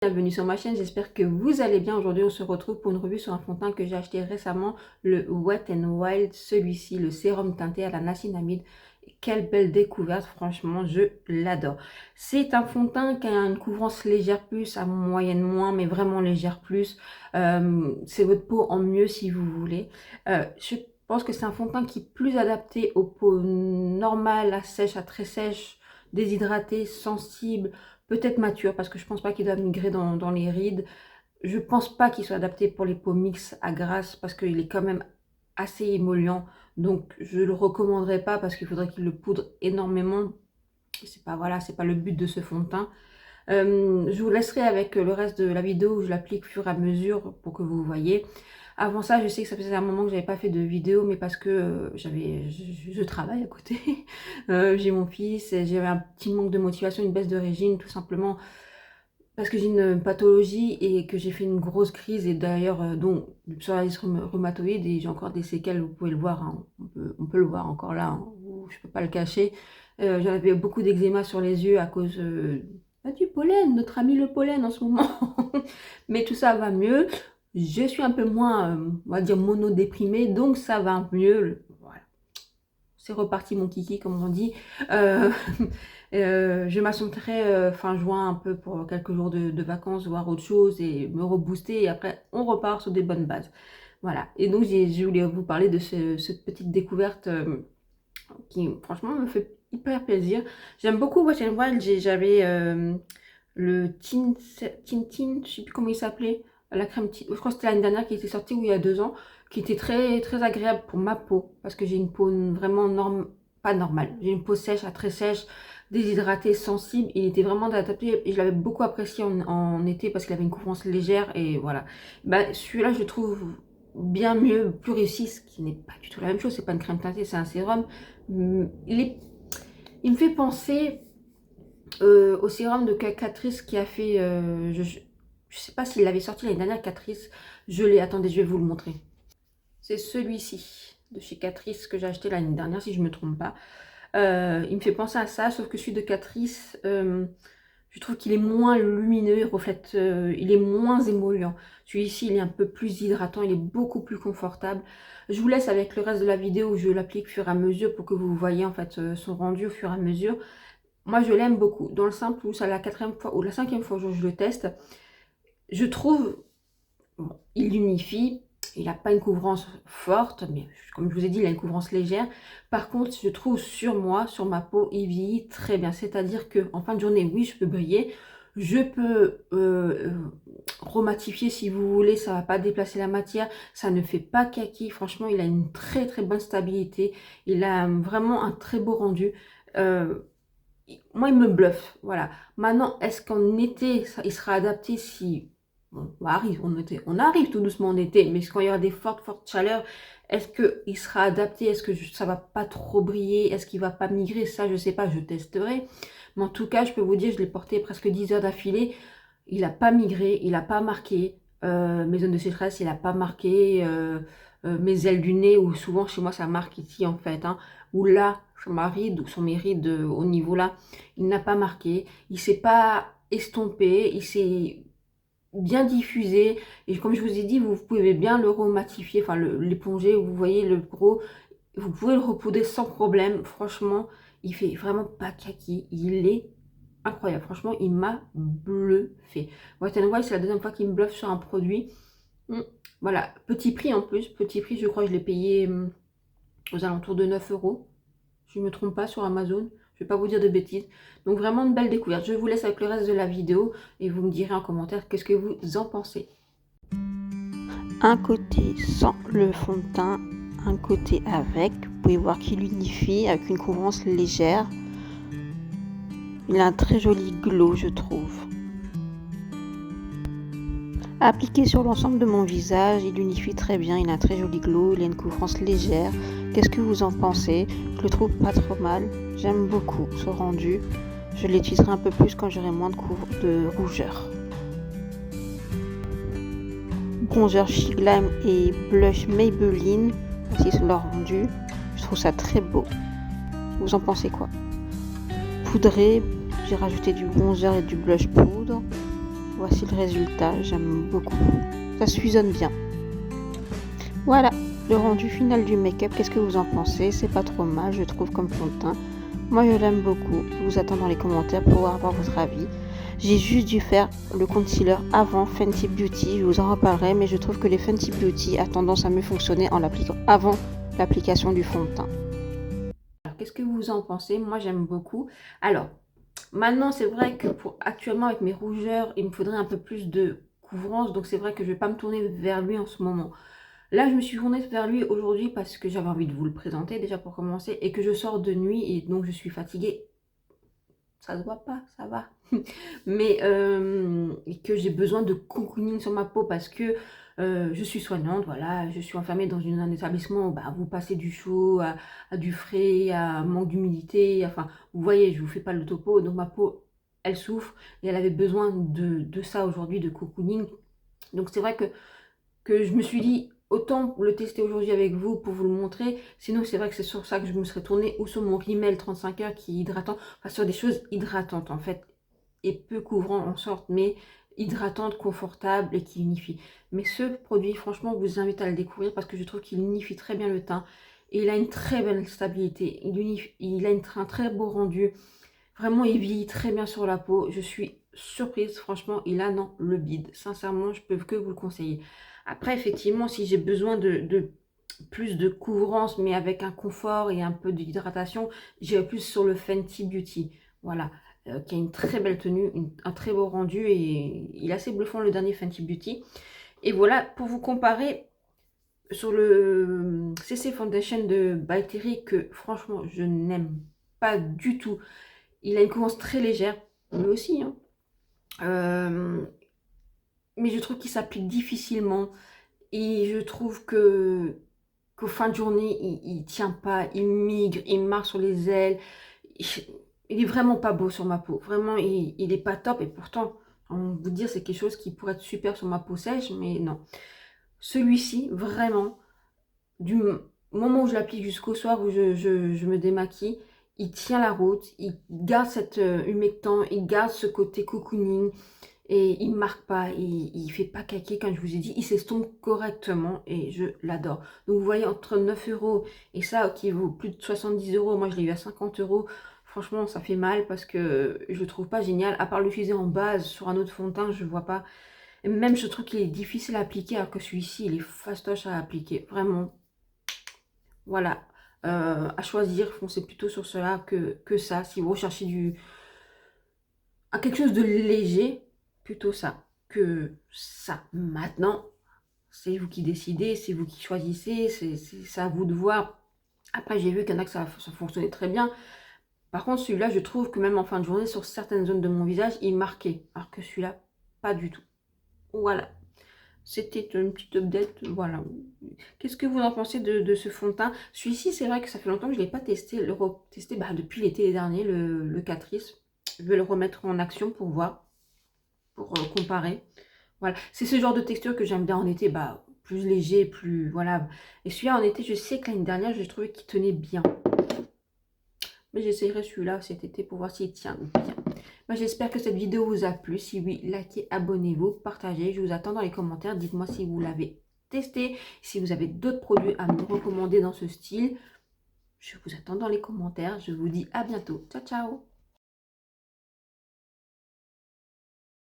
Bienvenue sur ma chaîne, j'espère que vous allez bien. Aujourd'hui on se retrouve pour une revue sur un fond de teint que j'ai acheté récemment, le Wet n Wild, celui-ci, le sérum teinté à la niacinamide. Quelle belle découverte, franchement je l'adore. C'est un fond de teint qui a une couvrance légère plus, à moyenne moins, mais vraiment légère plus. C'est votre peau en mieux si vous voulez. Je pense que c'est un fond de teint qui est plus adapté aux peaux normales, à sèche, à très sèche, déshydratées, sensibles, peut-être mature, parce que je pense pas qu'il doit migrer dans les rides. Je pense pas qu'il soit adapté pour les peaux mixtes à grasse, parce qu'il est quand même assez émollient. Donc je le recommanderais pas, parce qu'il faudrait qu'il le poudre énormément. C'est pas, voilà, c'est pas le but de ce fond de teint. Je vous laisserai avec le reste de la vidéo où je l'applique au fur et à mesure pour que vous voyez. Avant ça, je sais que ça faisait un moment que j'avais pas fait de vidéo, mais parce que je travaille à côté. J'ai mon fils, j'avais un petit manque de motivation, une baisse de régime, tout simplement parce que j'ai une pathologie et que j'ai fait une grosse crise, et d'ailleurs donc du psoriasis rhumatoïde, et j'ai encore des séquelles, vous pouvez le voir, hein. On peut le voir encore là, hein. Je peux pas le cacher. J'avais beaucoup d'eczéma sur les yeux à cause du pollen, notre ami le pollen en ce moment. Mais tout ça va mieux. Je suis un peu moins, on va dire, monodéprimée, donc ça va mieux. Voilà. C'est reparti mon kiki, comme on dit. Je m'absenterai fin juin un peu pour quelques jours de vacances, voir autre chose et me rebooster. Et après, on repart sur des bonnes bases. Voilà. Et donc, je voulais vous parler de cette petite découverte qui, franchement, me fait hyper plaisir. J'aime beaucoup Wet n Wild. J'avais le Tin, je sais plus comment il s'appelait. La crème, je crois que c'était l'année dernière qui était sortie, ou il y a 2 ans, qui était très, très agréable pour ma peau, parce que j'ai une peau vraiment pas normale. J'ai une peau sèche, à très sèche, déshydratée, sensible. Il était vraiment adapté et je l'avais beaucoup apprécié en été parce qu'il avait une couvrance légère, et voilà. Bah, celui-là, je le trouve bien mieux, plus réussi, ce qui n'est pas du tout la même chose. C'est pas une crème teintée, c'est un sérum. Il me fait penser au sérum de Catrice qui a fait, je sais pas s'il l'avait sorti l'année dernière, Catrice. Je l'ai, attendez, je vais vous le montrer. C'est celui-ci de chez Catrice que j'ai acheté l'année dernière, si je me trompe pas. Il me fait penser à ça, sauf que celui de Catrice, je trouve qu'il est moins lumineux, il reflète, il est moins émollient. Celui-ci, il est un peu plus hydratant, il est beaucoup plus confortable. Je vous laisse avec le reste de la vidéo où je l'applique au fur et à mesure pour que vous voyez en fait son rendu au fur et à mesure. Moi, je l'aime beaucoup. Dans le simple, où c'est la 4e fois ou la 5e fois que je le teste, je trouve, bon, il unifie. Il n'a pas une couvrance forte, mais comme je vous ai dit, il a une couvrance légère. Par contre, je trouve sur moi, sur ma peau, il vieillit très bien. C'est-à-dire qu'en fin de journée, oui, je peux briller. Je peux rematifier si vous voulez, ça ne va pas déplacer la matière. Ça ne fait pas kaki. Franchement, il a une très très bonne stabilité. Il a vraiment un très beau rendu. Moi, il me bluffe. Voilà. Maintenant, est-ce qu'en été, il sera adapté si... Bon, on arrive, on arrive tout doucement en été, mais quand il y aura des fortes chaleurs, est-ce qu'il sera adapté? Est-ce que ça va pas trop briller? Est-ce qu'il va pas migrer? Ça, je sais pas, je testerai. Mais en tout cas, je peux vous dire, je l'ai porté presque 10 heures d'affilée. Il n'a pas migré, il n'a pas marqué mes zones de sécheresse, il n'a pas marqué mes ailes du nez, où souvent chez moi ça marque ici en fait, hein, où là, sur ma ride, ou sur mes rides au niveau là, il n'a pas marqué, il s'est pas estompé, il s'est bien diffusé, et comme je vous ai dit, vous pouvez bien le rematifier, enfin l'éponger, vous voyez le gros, vous pouvez le repoudrer sans problème. Franchement, il fait vraiment pas kaki, il est incroyable. Franchement, il m'a bluffé. Wet n Wild, c'est la 2e fois qu'il me bluffe sur un produit. Voilà, petit prix en plus, petit prix, je crois que je l'ai payé aux alentours de 9 euros. Je ne me trompe pas, sur Amazon. Je ne vais pas vous dire de bêtises. Donc vraiment une belle découverte. Je vous laisse avec le reste de la vidéo et vous me direz en commentaire qu'est-ce que vous en pensez. Un côté sans le fond de teint, un côté avec. Vous pouvez voir qu'il unifie avec une couvrance légère. Il a un très joli glow, je trouve. Appliqué sur l'ensemble de mon visage, il unifie très bien, il a un très joli glow, il a une couvrance légère. Qu'est-ce que vous en pensez? Je le trouve pas trop mal, j'aime beaucoup ce rendu. Je l'utiliserai un peu plus quand j'aurai moins de rougeur. Bronzer Chic Lime et blush Maybelline, voici leur rendu. Je trouve ça très beau. Vous en pensez quoi? Poudré, j'ai rajouté du bronzer et du blush poudre. voici le résultat, j'aime beaucoup. Ça suisonne bien. Voilà, le rendu final du make-up, qu'est-ce que vous en pensez? C'est pas trop mal, je trouve, comme fond de teint. Moi, je l'aime beaucoup. Je vous attends dans les commentaires pour avoir votre avis. J'ai juste dû faire le concealer avant Fenty Beauty, je vous en reparlerai, mais je trouve que les Fenty Beauty a tendance à mieux fonctionner en l'appliquant avant l'application du fond de teint. Alors, qu'est-ce que vous en pensez? Moi, j'aime beaucoup. Alors, maintenant, c'est vrai que actuellement, avec mes rougeurs, il me faudrait un peu plus de couvrance, donc c'est vrai que je ne vais pas me tourner vers lui en ce moment. Là, je me suis tournée vers lui aujourd'hui parce que j'avais envie de vous le présenter déjà pour commencer et que je sors de nuit et donc je suis fatiguée. Ça se voit pas, ça va. Mais et que j'ai besoin de cocooning sur ma peau parce que je suis soignante, voilà. Je suis enfermée dans un établissement où bah, vous passez du chaud à du frais, à un manque d'humidité. Enfin, vous voyez, je vous fais pas le topo. Donc ma peau, elle souffre et elle avait besoin de ça aujourd'hui, de cocooning. Donc c'est vrai que je me suis dit, autant le tester aujourd'hui avec vous pour vous le montrer. Sinon, c'est vrai que c'est sur ça que je me serais tournée ou sur mon Rimmel 35 heures qui est hydratant. Enfin, sur des choses hydratantes en fait. Et peu couvrant en sorte, mais hydratante, confortable et qui unifie. Mais ce produit, franchement, je vous invite à le découvrir parce que je trouve qu'il unifie très bien le teint. Et il a une très belle stabilité. Il a un très beau rendu. Vraiment, il vieillit très bien sur la peau. Je suis surprise, franchement, il a non le bide. Sincèrement, je peux que vous le conseiller. Après, effectivement, si j'ai besoin de plus de couvrance, mais avec un confort et un peu d'hydratation, j'irai plus sur le Fenty Beauty. Voilà, qui a une très belle tenue, un très beau rendu et il est assez bluffant le dernier Fenty Beauty. Et voilà, pour vous comparer sur le CC Foundation de By Terry, que franchement, je n'aime pas du tout. Il a une couvrance très légère, lui aussi, hein. Mais je trouve qu'il s'applique difficilement. Et je trouve qu'au fin de journée, il tient pas, il migre, il marche sur les ailes. Il est vraiment pas beau sur ma peau. Vraiment, il est pas top. Et pourtant, on vous dire, c'est quelque chose qui pourrait être super sur ma peau sèche, mais non. Celui-ci, vraiment, du moment où je l'applique jusqu'au soir où je me démaquille, il tient la route, il garde cette humectant, il garde ce côté cocooning et il ne marque pas, il fait pas caquer comme je vous ai dit, il s'estompe correctement et je l'adore. Donc vous voyez entre 9 euros et ça qui vaut plus de 70 euros, moi je l'ai eu à 50 euros, franchement ça fait mal parce que je le trouve pas génial, à part l'utiliser en base sur un autre fond de teint, je vois pas. Et même je trouve qu'il est difficile à appliquer alors que celui-ci il est fastoche à appliquer, vraiment. Voilà, à choisir, foncez plutôt sur cela que ça. Si vous recherchez quelque chose de léger, plutôt ça que ça. Maintenant, c'est vous qui décidez, c'est vous qui choisissez, c'est à vous de voir. Après, j'ai vu qu'il y en a que ça fonctionnait très bien. Par contre, celui-là, je trouve que même en fin de journée, sur certaines zones de mon visage, il marquait. Alors que celui-là, pas du tout. Voilà. C'était une petite update, voilà. Qu'est-ce que vous en pensez de ce fond de teint? Celui-ci, c'est vrai que ça fait longtemps que je ne l'ai pas testé. Le retesté depuis l'été dernier, le Catrice. Je vais le remettre en action pour voir, pour comparer. Voilà, c'est ce genre de texture que j'aime bien en été, plus léger, plus, voilà. Et celui-là, en été, je sais que l'année dernière, j'ai trouvé qu'il tenait bien. Mais j'essayerai celui-là cet été pour voir s'il tient bien. J'espère que cette vidéo vous a plu. Si oui, likez, abonnez-vous, partagez. Je vous attends dans les commentaires. Dites-moi si vous l'avez testé. Si vous avez d'autres produits à me recommander dans ce style. Je vous attends dans les commentaires. Je vous dis à bientôt. Ciao, ciao!